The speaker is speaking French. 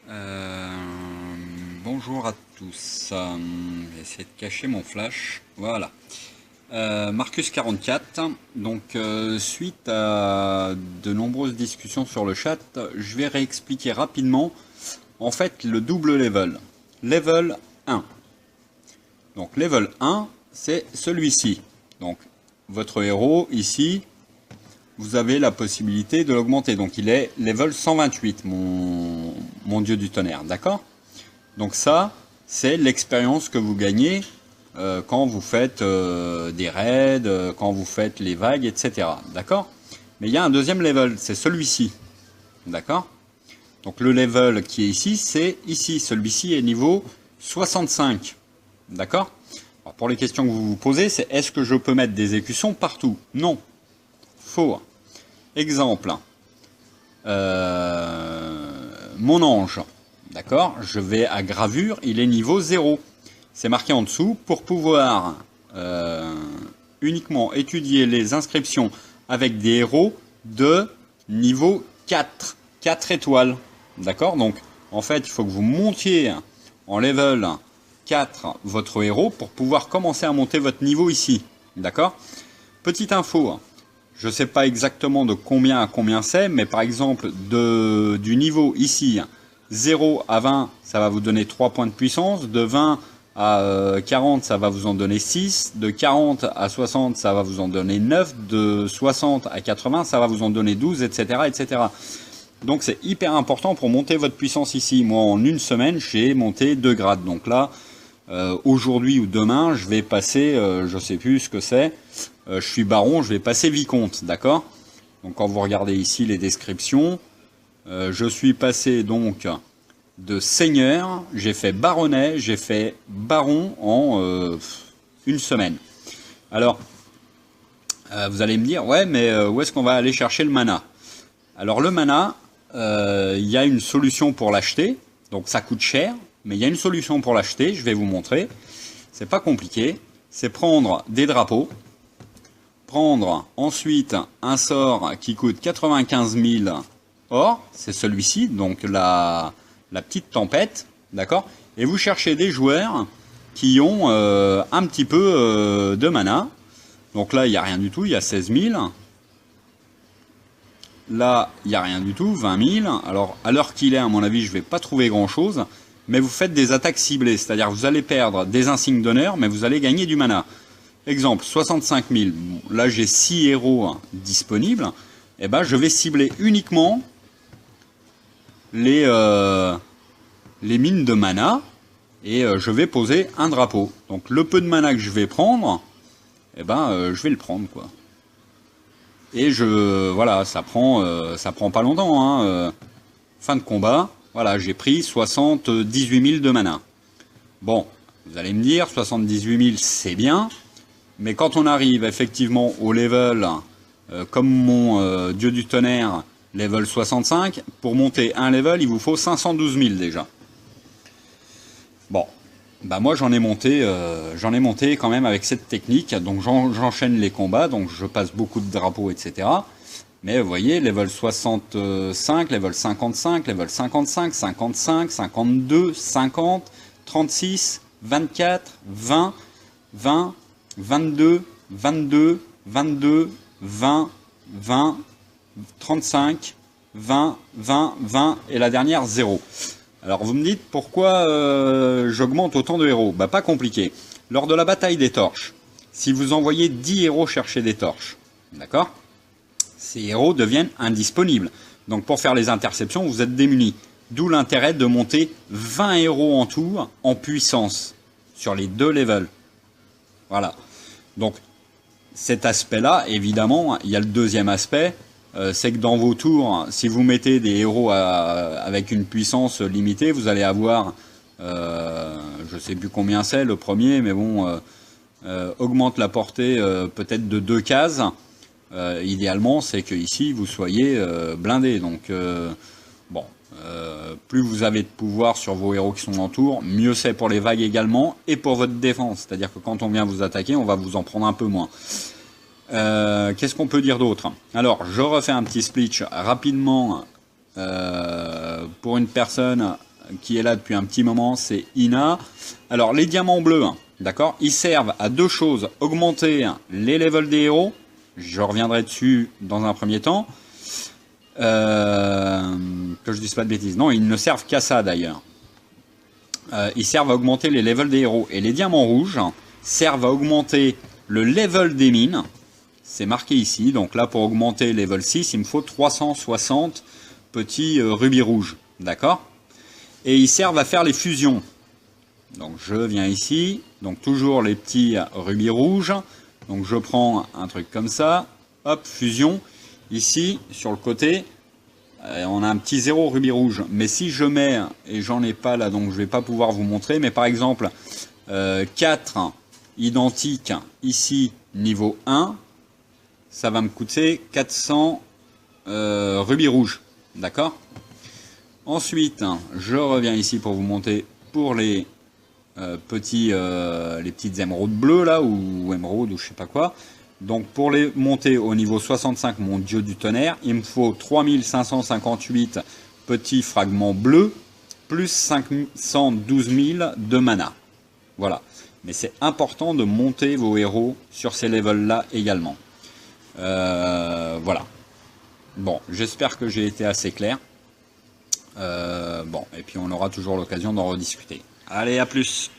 Euh, Bonjour à tous. Je vais essayer de cacher mon flash. Voilà. Marcus 44. Donc, suite à de nombreuses discussions sur le chat, je vais réexpliquer rapidement en fait le double level. Level 1. Donc, level 1, c'est celui-ci. Donc, votre héros ici, vous avez la possibilité de l'augmenter. Donc, il est level 128, mon dieu du tonnerre. D'accord? Donc ça, c'est l'expérience que vous gagnez quand vous faites des raids, quand vous faites les vagues, etc. D'accord? Mais il y a un deuxième level, c'est celui-ci. D'accord? Donc le level qui est ici, c'est ici. Celui-ci est niveau 65. D'accord? Alors, pour les questions que vous vous posez, c'est est-ce que je peux mettre des écussons partout? Non. Faux. Exemple. Mon ange. D'accord? Je vais à gravure, il est niveau 0. C'est marqué en dessous, pour pouvoir uniquement étudier les inscriptions avec des héros de niveau 4. 4 étoiles. D'accord? Donc, en fait, il faut que vous montiez en level 4 votre héros pour pouvoir commencer à monter votre niveau ici. D'accord? Petite info, je ne sais pas exactement de combien à combien c'est, mais par exemple, du niveau ici, 0 à 20, ça va vous donner 3 points de puissance. De 20 à 40, ça va vous en donner 6. De 40 à 60, ça va vous en donner 9. De 60 à 80, ça va vous en donner 12, etc. etc. Donc c'est hyper important pour monter votre puissance ici. Moi, en une semaine, j'ai monté 2 grades. Donc là, aujourd'hui ou demain, je vais passer, je sais plus ce que c'est, je suis baron, je vais passer vicomte, d'accord? Donc quand vous regardez ici les descriptions, je suis passé donc de seigneur, j'ai fait baronnet, j'ai fait baron en une semaine. Alors, vous allez me dire, ouais, mais où est-ce qu'on va aller chercher le mana? Alors le mana, il y a une solution pour l'acheter, donc ça coûte cher, mais il y a une solution pour l'acheter, je vais vous montrer. C'est pas compliqué, c'est prendre des drapeaux, prendre ensuite un sort qui coûte 95 000 or, c'est celui-ci, donc la petite tempête, d'accord? Et vous cherchez des joueurs qui ont un petit peu de mana. Donc là, il n'y a rien du tout, il y a 16 000. Là, il n'y a rien du tout, 20 000. Alors, à l'heure qu'il est, à mon avis, je ne vais pas trouver grand-chose. Mais vous faites des attaques ciblées, c'est-à-dire vous allez perdre des insignes d'honneur, mais vous allez gagner du mana. Exemple, 65 000. Bon, là, j'ai 6 héros disponibles. Et ben, je vais cibler uniquement les mines de mana. Et je vais poser un drapeau. Donc, le peu de mana que je vais prendre, eh ben, je vais le prendre, quoi. Et voilà, ça prend pas longtemps, hein. Fin de combat, voilà, j'ai pris 78 000 de mana. Bon, vous allez me dire, 78 000 c'est bien, mais quand on arrive effectivement au level, comme mon dieu du tonnerre, level 65, pour monter un level, il vous faut 512 000 déjà. Bon, bah moi j'en ai monté quand même avec cette technique, donc j'enchaîne les combats, donc je passe beaucoup de drapeaux, etc. Mais vous voyez, level 65, level 55, level 55, 55, 52, 50, 36, 24, 20, 20, 22, 22, 22, 20, 20, 35, 20, 20, 20, et la dernière 0. Alors vous me dites pourquoi j'augmente autant de héros? Bah pas compliqué. Lors de la bataille des torches, si vous envoyez 10 héros chercher des torches, d'accord? Ces héros deviennent indisponibles. Donc pour faire les interceptions, vous êtes démunis. D'où l'intérêt de monter 20 héros en tout en puissance sur les 2 levels. Voilà. Donc cet aspect-là, évidemment, il y a le deuxième aspect, c'est que dans vos tours, si vous mettez des héros avec une puissance limitée, vous allez avoir, je sais plus combien c'est le premier, mais bon, augmente la portée peut-être de 2 cases. Idéalement, c'est que ici vous soyez blindé. Donc, bon, plus vous avez de pouvoir sur vos héros qui sont en tour, mieux c'est pour les vagues également et pour votre défense. C'est-à-dire que quand on vient vous attaquer, on va vous en prendre un peu moins. Qu'est-ce qu'on peut dire d'autre? Alors, je refais un petit speech rapidement pour une personne qui est là depuis un petit moment, c'est Ina. Alors les diamants bleus, hein, d'accord, ils servent à deux choses, augmenter les levels des héros, je reviendrai dessus dans un premier temps, que je dise pas de bêtises, non, ils ne servent qu'à ça d'ailleurs. Ils servent à augmenter les levels des héros, et les diamants rouges servent à augmenter le level des mines, c'est marqué ici, donc là pour augmenter level 6, il me faut 360 petits rubis rouges, d'accord? Et ils servent à faire les fusions. Donc je viens ici, donc toujours les petits rubis rouges, donc je prends un truc comme ça, hop, fusion, ici sur le côté, on a un petit 0 rubis rouge, mais si je mets, et j'en ai pas là, donc je vais pas pouvoir vous montrer, mais par exemple, 4 identiques ici, niveau 1, ça va me coûter 400 rubis rouges, d'accord? Ensuite, je reviens ici pour vous montrer pour les petites émeraudes bleues là, ou émeraudes, ou je sais pas quoi. Donc pour les monter au niveau 65, mon dieu du tonnerre, il me faut 3558 petits fragments bleus, plus 512 000 de mana. Voilà. Mais c'est important de monter vos héros sur ces levels là également. Voilà. Bon, j'espère que j'ai été assez clair. Bon, et puis on aura toujours l'occasion d'en rediscuter. Allez, à plus!